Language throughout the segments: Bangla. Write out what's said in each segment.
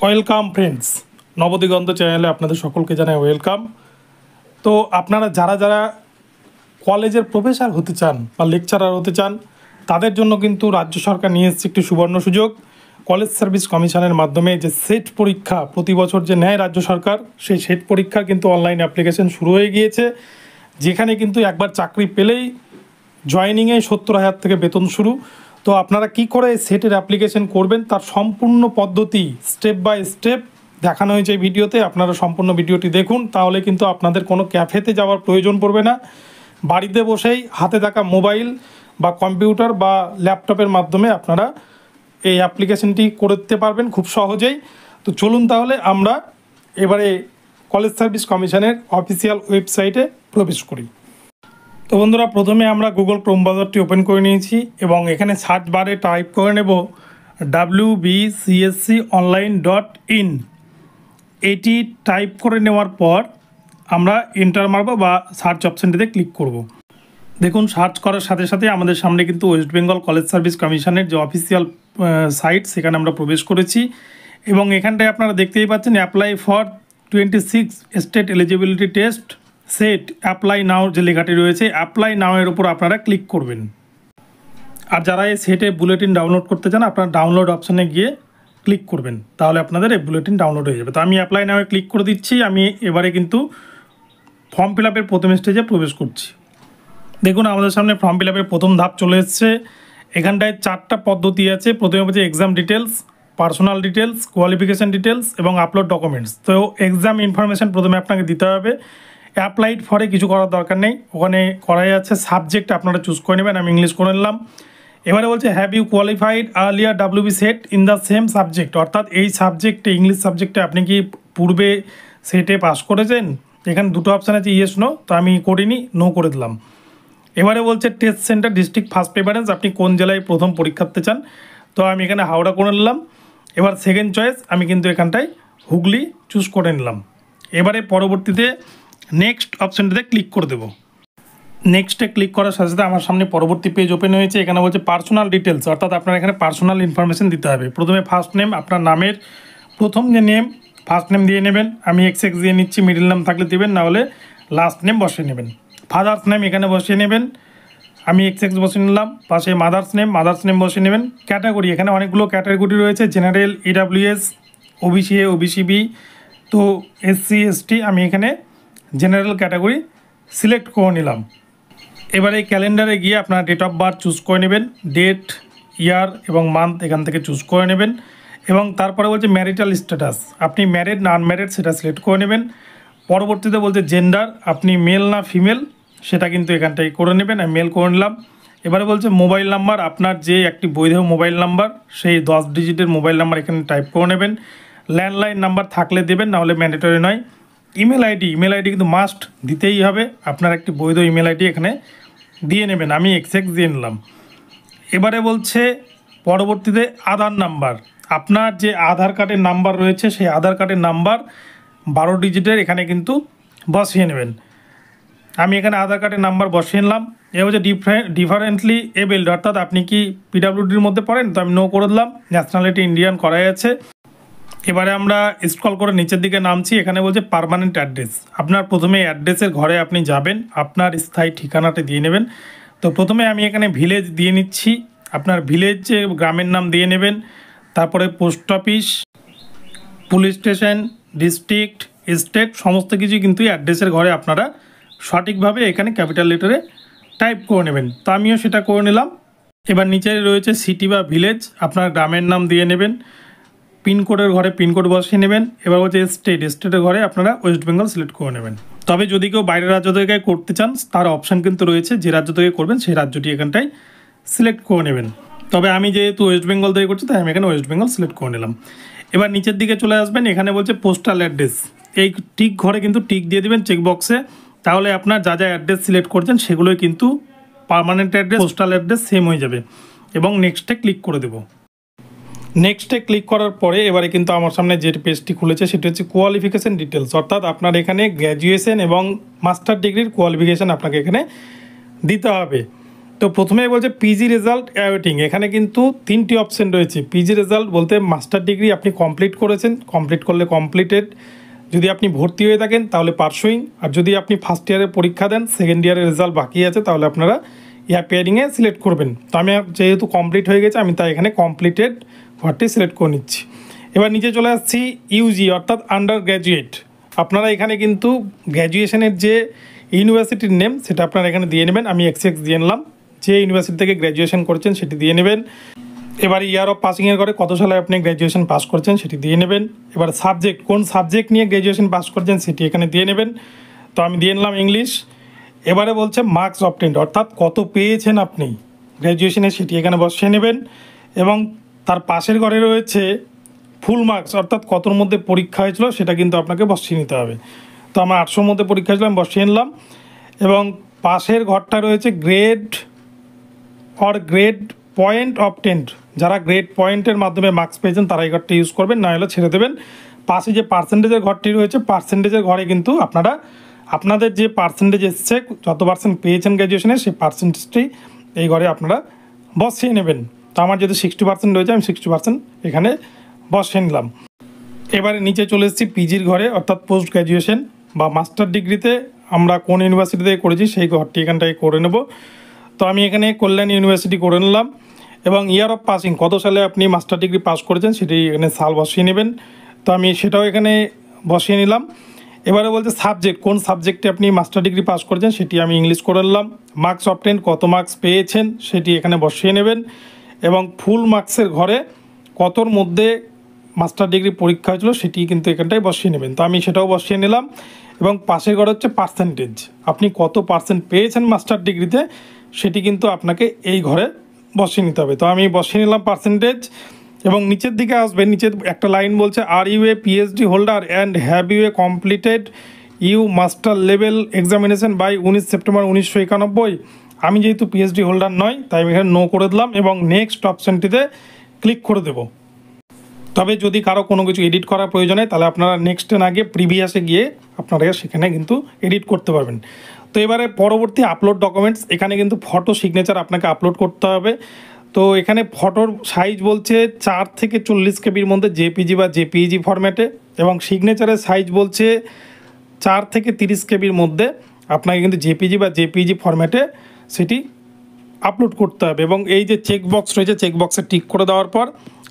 ওয়েলকাম ফ্রেন্ডস, নবদিগন্ত চ্যানেলে আপনাদের সকলকে জানাই ওয়েলকাম। তো আপনারা যারা যারা কলেজের প্রফেসর হতে চান বা লেকচারার হতে চান, তাদের জন্য কিন্তু রাজ্য সরকার নিয়ে এসেছে একটি সুবর্ণ সুযোগ। কলেজ সার্ভিস কমিশনের মাধ্যমে যে সেট পরীক্ষা প্রতি বছর যে নেয় রাজ্য সরকার, সেই সেট পরীক্ষার কিন্তু অনলাইন অ্যাপ্লিকেশন শুরু হয়ে গিয়েছে, যেখানে কিন্তু একবার চাকরি পেলেই জয়েনিংয়ে 70,000 থেকে বেতন শুরু। তো আপনারা কি করে সেটের অ্যাপ্লিকেশন করবেন তার সম্পূর্ণ পদ্ধতি স্টেপ বাই স্টেপ দেখানো হয়েছে এই ভিডিওতে। আপনারা সম্পূর্ণ ভিডিওটি দেখুন, তাহলে কিন্তু আপনাদের কোনো ক্যাফেতে যাওয়ার প্রয়োজন পড়বে না। বাড়িতে বসেই হাতে থাকা মোবাইল বা কম্পিউটার বা ল্যাপটপের মাধ্যমে আপনারা এই অ্যাপ্লিকেশনটি করতে পারবেন খুব সহজেই। তো চলুন তাহলে আমরা এবারে কলেজ সার্ভিস কমিশনের অফিসিয়াল ওয়েবসাইটে প্রবেশ করি। তো বন্ধুরা, প্রথমে আমরা গুগল ক্রোম ব্রাউজারটি ওপেন করে নিয়েছি এবং এখানে সার্চ বারে টাইপ করে নেব wbcsconline.in। এটি টাইপ করে নেওয়ার পর আমরা এন্টার মারব বা সার্চ অপশানটিতে ক্লিক করব। দেখুন, সার্চ করার সাথে সাথে আমাদের সামনে কিন্তু ওয়েস্ট বেঙ্গল কলেজ সার্ভিস কমিশনের যে অফিসিয়াল সাইট, সেখানে আমরা প্রবেশ করেছি এবং এখানটায় আপনারা দেখতেই পাচ্ছেন apply for 26 state eligibility test set apply নাও যে লেখাটি রয়েছে, অ্যাপ্লাই নাও এর উপর আপনারা ক্লিক করবেন। আর যারা এই সেটে বুলেটিন ডাউনলোড করতে চান, আপনারা ডাউনলোড অপশানে গিয়ে ক্লিক করবেন, তাহলে আপনাদের এই বুলেটিন ডাউনলোড হয়ে যাবে। তো আমি অ্যাপ্লাই নাও ক্লিক করে দিচ্ছি। আমি এবারে কিন্তু ফর্ম ফিল আপের প্রথম স্টেজে প্রবেশ করছি। দেখুন, আমাদের সামনে ফর্ম ফিল আপের প্রথম ধাপ চলে এসছে। এখানটায় 4টা পদ্ধতি আছে। প্রথমে হচ্ছে exam details, personal details, qualification details এবং আপলোড ডকুমেন্টস। তো এক্সাম ইনফরমেশান প্রথমে আপনাকে দিতে হবে। অ্যাপ্লাইড ফরে কিছু করার দরকার নেই, ওখানে করাই যাচ্ছে। সাবজেক্ট আপনারা চুজ করে নেবেন, আমি ইংলিশ করে নিলাম। এবারে বলছে have you qualified earlier WB SET in the same subject, অর্থাৎ এই সাবজেক্টে ইংলিশ সাবজেক্টে আপনি কি পূর্বে সেটে পাস করেছেন। এখানে দুটো অপশান আছে, ইয়েস নো, তো আমি করিনি, নো করে দিলাম। এবারে বলছে test centre district first preference, আপনি কোন জেলায় প্রথম পরীক্ষা দিতে চান, তো আমি এখানে হাওড়া করে নিলাম। এবার সেকেন্ড চয়েস আমি কিন্তু এখানটায় হুগলি চুজ করে নিলাম। এবারে পরবর্তীতে নেক্সট অপশানটিতে ক্লিক করে দেবো। নেক্সটে ক্লিক করার সাথে সাথে আমার সামনে পরবর্তী পেজ ওপেন হয়েছে। এখানে বলছে পার্সোনাল ডিটেলস, অর্থাৎ আপনার এখানে পার্সোনাল ইনফরমেশান দিতে হবে। প্রথমে ফার্স্ট নেম, আপনার নামের প্রথম যে নেম ফার্স্ট নেম দিয়ে নেবেন। আমি XX দিয়ে নিচ্ছি, মিডল নেম থাকলে দেবেন, নাহলে লাস্ট নেম বসিয়ে নেবেন। ফাদার্স নেম এখানে বসিয়ে নেবেন, আমি XX বসিয়ে নিলাম। পাশে মাদার্স নেম বসিয়ে নেবেন। ক্যাটাগরি, এখানে অনেকগুলো ক্যাটাগরি রয়েছে, general, EWS, OBC A, OBC B, তো SC ST, আমি এখানে জেনারেল ক্যাটাগরি সিলেক্ট করে নিলাম। এবারে ক্যালেন্ডারে গিয়ে আপনার ডেট অফ বার্থ চুজ করে নেবেন, ডেট, ইয়ার এবং মান্থ এখান থেকে চুজ করে নেবেন। এবং তারপরে বলছে ম্যারিটাল স্ট্যাটাস, আপনি ম্যারিড না আনম্যারিড সেটা সিলেক্ট করে নেবেন। পরবর্তীতে বলছে জেন্ডার, আপনি মেল না ফিমেল সেটা কিন্তু এখানটায় করে নেবেন, আমি মেল করে নিলাম। এবারে বলছে মোবাইল নাম্বার, আপনার যে একটি বৈধ মোবাইল নাম্বার সেই 10 ডিজিটের মোবাইল নাম্বার এখানে টাইপ করে নেবেন। ল্যান্ডলাইন নাম্বার থাকলে দেবেন, নাহলে ম্যান্ডেটরি নয়। ইমেল আইডি কিন্তু মাস্ট দিতেই হবে, আপনার একটি বৈধ ইমেল আইডি এখানে দিয়ে নেবেন, আমি XX দিয়ে নিলাম। এবারে বলছে পরবর্তীতে আধার নাম্বার, আপনার যে আধার কার্ডের নাম্বার রয়েছে সেই আধার কার্ডের নাম্বার 12 ডিজিটের এখানে কিন্তু বসিয়ে নেবেন। আমি এখানে আধার কার্ডের নাম্বার বসিয়ে নিলাম। এ হচ্ছে ডিফারেন্টলি এবেলড, অর্থাৎ আপনি কি PWDর মধ্যে পড়েন, তো আমি নো করে দিলাম। ন্যাশনালিটি ইন্ডিয়ান করাই আছে। এবারে আমরা স্ক্রল করে নিচের দিকে নামছি। এখানে বলছে পার্মানেন্ট অ্যাড্রেস, আপনার প্রথমে অ্যাড্রেসের ঘরে আপনি যাবেন, আপনার স্থায়ী ঠিকানাটা দিয়ে নেবেন। তো প্রথমে আমি এখানে ভিলেজ দিয়ে নিচ্ছি, আপনার ভিলেজ গ্রামের নাম দিয়ে নেবেন। তারপরে post office, police station, district, state সমস্ত কিছু কিন্তু অ্যাড্রেসের ঘরে আপনারা সঠিকভাবে এখানে ক্যাপিটাল লেটারে টাইপ করে নেবেন। তো আমিও সেটা করে নিলাম। এবার নিচে রয়েছে সিটি বা ভিলেজ, আপনার গ্রামের নাম দিয়ে নেবেন। পিনকোডের ঘরে পিনকোড বসিয়ে নেবেন। এবার হচ্ছে স্টেটের ঘরে আপনারা ওয়েস্ট বেঙ্গল সিলেক্ট করে নেবেন। তবে যদি কেউ বাইরের রাজ্য থেকে করতে চান, তার অপশান কিন্তু রয়েছে, যে রাজ্য থেকে করবেন সেই রাজ্যটি এখানটায় সিলেক্ট করে নেবেন। তবে আমি যেহেতু ওয়েস্ট বেঙ্গল থেকে করছি, তাই আমি এখানে ওয়েস্ট বেঙ্গল সিলেক্ট করে নিলাম। এবার নিচের দিকে চলে আসবেন, এখানে বলছে পোস্টাল অ্যাড্রেস, এই টিক ঘরে কিন্তু টিক দিয়ে দেবেন চেকবক্সে, তাহলে আপনার যা যা অ্যাড্রেস সিলেক্ট করছেন সেগুলোই কিন্তু permanent address, postal address same হয়ে যাবে। এবং নেক্সটে ক্লিক করে দেবো। নেক্সটে ক্লিক করার পরে এবারে কিন্তু আমার সামনে যে পেজটি খুলেছে সেটি হচ্ছে কোয়ালিফিকেশান ডিটেলস, অর্থাৎ আপনার এখানে গ্র্যাজুয়েশন এবং মাস্টার ডিগ্রির কোয়ালিফিকেশান আপনাকে এখানে দিতে হবে। তো প্রথমেই বলছে পিজি রেজাল্ট অ্যাওয়েটিং, এখানে কিন্তু 3টি অপশন রয়েছে। পিজি রেজাল্ট বলতে মাস্টার ডিগ্রি আপনি কমপ্লিট করেছেন, কমপ্লিট করলে কমপ্লিটেড, যদি আপনি ভর্তি হয়ে থাকেন তাহলে পারসুইং, আর যদি আপনি ফার্স্ট ইয়ারের পরীক্ষা দেন, সেকেন্ড ইয়ারের রেজাল্ট বাকি আছে, তাহলে আপনারা অ্যাপিয়ারিংয়ে সিলেক্ট করবেন। তো আমি যেহেতু কমপ্লিট হয়ে গেছে আমি তাই এখানে কমপ্লিটেড ঘরটি সিলেক্ট করে নিচ্ছি। এবার নিচে চলে আসছি ইউজি অর্থাৎ আন্ডার গ্র্যাজুয়েট। আপনারা এখানে কিন্তু গ্র্যাজুয়েশনের যে ইউনিভার্সিটির নেম সেটা আপনারা এখানে দিয়ে নেবেন। আমি এক্সএক্স দিয়ে নিলাম, যে ইউনিভার্সিটি থেকে গ্র্যাজুয়েশন করছেন সেটি দিয়ে নেবেন। এবার ইয়ার অফ পাসিংয়ের করে কত সালে আপনি গ্র্যাজুয়েশন পাস করছেন সেটি দিয়ে নেবেন। এবার সাবজেক্ট, কোন সাবজেক্ট নিয়ে গ্র্যাজুয়েশন পাস করছেন সেটি এখানে দিয়ে নেবেন। তো আমি দিয়ে নিলাম ইংলিশ। এবারে বলছে মার্কস অবটেন্ড অর্থাৎ কত পেয়েছেন আপনি গ্র্যাজুয়েশনে সেটি এখানে বসিয়ে নেবেন, এবং তার পাশের ঘরে রয়েছে ফুল মার্কস অর্থাৎ কতর মধ্যে পরীক্ষা হয়েছিল সেটা কিন্তু আপনাকে বসিয়ে নিতে হবে। তো আমার 800 মধ্যে পরীক্ষা হয়েছিল, আমি বসিয়ে নিলাম। এবং পাশের ঘরটা রয়েছে গ্রেড পয়েন্ট অবটেন্ড, যারা গ্রেড পয়েন্টের মাধ্যমে মার্কস পেয়েছেন তারা এই ঘরটা ইউজ করবেন, না হলে ছেড়ে দেবেন। পাশে যে পার্সেন্টেজের ঘরটি রয়েছে, পার্সেন্টেজের ঘরে কিন্তু আপনারা আপনাদের যে পার্সেন্টেজ এসছে, যত পার্সেন্ট পেয়েছেন গ্র্যাজুয়েশনে সেই পার্সেন্টেজটি এই ঘরে আপনারা বসিয়ে নেবেন। তো আমার যেহেতু 60% রয়েছে আমি 60% এখানে বসিয়ে নিলাম। এবারে নিচে চলে এসেছি পিজির ঘরে অর্থাৎ পোস্ট গ্র্যাজুয়েশন বা মাস্টার ডিগ্রিতে আমরা কোন ইউনিভার্সিটি থেকে করেছি সেই ঘরটি এখানটায় করে নেব। তো আমি এখানে কল্যাণ ইউনিভার্সিটি করে নিলাম, এবং ইয়ার অফ পাসিং কত সালে আপনি মাস্টার ডিগ্রি পাস করেছেন সেটি এখানে সাল বসিয়ে নেবেন। তো আমি সেটাও এখানে বসিয়ে নিলাম। এবারে বলতে সাবজেক্ট, কোন সাবজেক্টে আপনি মাস্টার ডিগ্রি পাস করেছেন সেটি আমি ইংলিশ করে নিলাম। মার্কস অবটেন্ড, কত মার্কস পেয়েছেন সেটি এখানে বসিয়ে নেবেন, এবং ফুল মার্কসের ঘরে কতর মধ্যে মাস্টার ডিগ্রি পরীক্ষা হয়েছিল সেটি কিন্তু এখানটায় বসিয়ে নেবেন। তো আমি সেটাও বসিয়ে নিলাম। এবং পাশের ঘরে হচ্ছে পার্সেন্টেজ, আপনি কত পার্সেন্ট পেয়েছেন মাস্টার ডিগ্রিতে সেটি কিন্তু আপনাকে এই ঘরে বসিয়ে নিতে হবে। তো আমি বসিয়ে নিলাম পার্সেন্টেজ। এবং নিচের দিকে আসবে, নিচের একটা লাইন বলছে are U A PhD holder and have U A completed you master level examination by 19 September 1991। আমি যেহেতু পিএইচডি হোল্ডার নয় তাই আমি এখানে নো করে দিলাম এবং নেক্সট অপশানটিতে ক্লিক করে দেবো। তবে যদি কারো কোনো কিছু এডিট করার প্রয়োজন হয় তাহলে আপনারা নেক্সটে না গিয়ে প্রিভিয়াসে গিয়ে আপনারা সেখানে কিন্তু এডিট করতে পারবেন। তো এবারে পরবর্তী আপলোড ডকুমেন্টস, এখানে কিন্তু ফটো সিগনেচার আপনাকে আপলোড করতে হবে। তো এখানে ফটোর সাইজ বলছে 4 থেকে 40 কেবির মধ্যে জেপিজি বা জেপিইজি ফরম্যাটে, এবং সিগনেচারের সাইজ বলছে 4 থেকে 30 কেবির মধ্যে আপনাকে কিন্তু জেপিজি বা জেপিইজি ফরম্যাটে সেটি আপলোড করতে হবে। এবং এই যে চেকবক্স রয়েছে, চেকবক্সে টিক করে দেওয়ার পর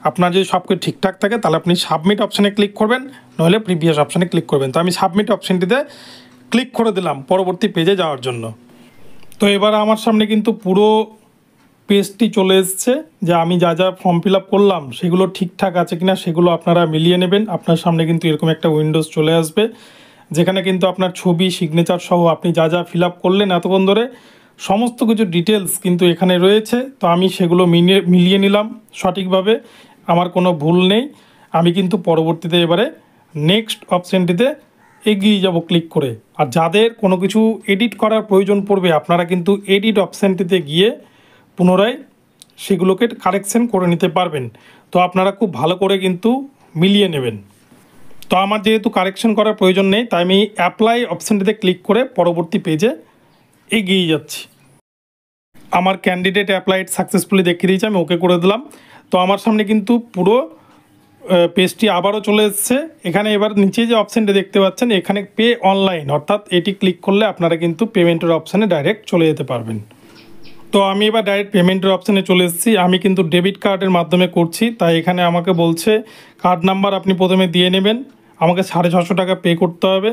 আপনার যদি সব কিছু ঠিকঠাক থাকে তাহলে আপনি সাবমিট অপশানে ক্লিক করবেন, নইলে প্রিভিয়াস অপশানে ক্লিক করবেন। তো আমি সাবমিট অপশানটিতে ক্লিক করে দিলাম পরবর্তী পেজে যাওয়ার জন্য। তো এবার আমার সামনে কিন্তু পুরো পেজটি চলে এসছে, যে আমি যা যা ফর্ম ফিল আপ করলাম সেগুলো ঠিকঠাক আছে কিনা সেগুলো আপনারা মিলিয়ে নেবেন। আপনার সামনে কিন্তু এরকম একটা উইন্ডোজ চলে আসবে, যেখানে কিন্তু আপনার ছবি, সিগনেচার সহ আপনি যা যা ফিল আপ করলেন এতক্ষণ ধরে সমস্ত কিছু ডিটেলস কিন্তু এখানে রয়েছে। তো আমি সেগুলো মিলিয়ে নিলাম সঠিকভাবে, আমার কোনো ভুল নেই। আমি কিন্তু পরবর্তীতে এবারে নেক্সট অপশানটিতে এগিয়ে যাব ক্লিক করে। আর যাদের কোনো কিছু এডিট করার প্রয়োজন পড়বে আপনারা কিন্তু এডিট অপশানটিতে গিয়ে পুনরায় সেগুলোকে কারেকশন করে নিতে পারবেন। তো আপনারা খুব ভালো করে কিন্তু মিলিয়ে নেবেন। তো আমার যেহেতু কারেকশন করার প্রয়োজন নেই তাই আমি অ্যাপ্লাই অপশানটিতে ক্লিক করে পরবর্তী পেজে এগিয়ে যাচ্ছি। আমার ক্যান্ডিডেট অ্যাপ্লাইড সাকসেসফুলি দেখিয়ে দিয়েছে, আমি ওকে করে দিলাম। তো আমার সামনে কিন্তু পুরো পেজটি আবারও চলে এসছে। এখানে এবার নিচে যে অপশানটি দেখতে পাচ্ছেন এখানে পে অনলাইন, অর্থাৎ এটি ক্লিক করলে আপনারা কিন্তু পেমেন্টের অপশানে ডাইরেক্ট চলে যেতে পারবেন। তো আমি এবার ডাইরেক্ট পেমেন্টের অপশানে চলে এসেছি। আমি কিন্তু ডেবিট কার্ডের মাধ্যমে করছি, তাই এখানে আমাকে বলছে কার্ড নাম্বার আপনি প্রথমে দিয়ে নেবেন, আমাকে 650 টাকা পে করতে হবে।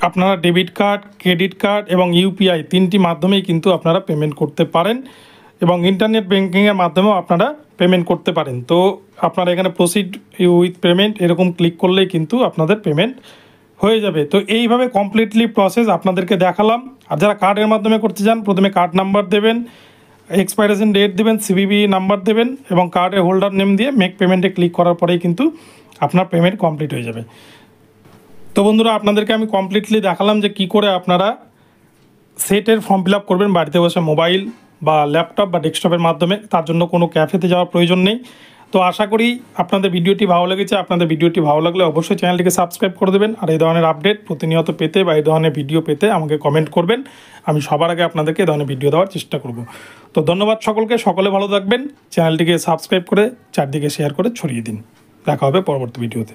আপনারা ডেবিট কার্ড, ক্রেডিট কার্ড এবং ইউপিআই 3টি মাধ্যমেই কিন্তু আপনারা পেমেন্ট করতে পারেন, এবং ইন্টারনেট ব্যাঙ্কিংয়ের মাধ্যমেও আপনারা পেমেন্ট করতে পারেন। তো আপনারা এখানে প্রসিড উইথ পেমেন্ট এরকম ক্লিক করলেই কিন্তু আপনাদের পেমেন্ট হয়ে যাবে। তো এইভাবে কমপ্লিটলি প্রসেস আপনাদেরকে দেখালাম। আর যারা কার্ডের মাধ্যমে করতে চান প্রথমে কার্ড নাম্বার দেবেন, এক্সপাইরেশন ডেট দেবেন, সিভিভি নাম্বার দেবেন এবং কার্ডের হোল্ডার নেম দিয়ে মেক পেমেন্টে ক্লিক করার পরেই কিন্তু আপনার পেমেন্ট কমপ্লিট হয়ে যাবে। তো বন্ধুরা আপনাদেরকে আমি কমপ্লিটলি দেখালাম যে কী করে আপনারা সেটের ফর্ম ফিল আপ করবেন বাড়িতে বসে মোবাইল বা ল্যাপটপ বা ডেস্কটপের মাধ্যমে। তার জন্য কোনো ক্যাফেতে যাওয়ার প্রয়োজন নেই। তো তো আশা করি আপনাদের ভিডিওটি ভালো লেগেছে। আপনাদের ভিডিওটি ভালো লাগলে অবশ্যই চ্যানেলটিকে সাবস্ক্রাইব করে দেবেন। আর এই ধরনের আপডেট প্রতিনিয়ত পেতে বা এই ধরনের ভিডিও পেতে আমাকে কমেন্ট করবেন। আমি সবার আগে আপনাদেরকে এই ধরনের ভিডিও দেওয়ার চেষ্টা করব। তো ধন্যবাদ সকলকে, সকলে ভালো থাকবেন। চ্যানেলটিকে সাবস্ক্রাইব করে চারদিকে শেয়ার করে ছড়িয়ে দিন। দেখা হবে পরবর্তী ভিডিওতে।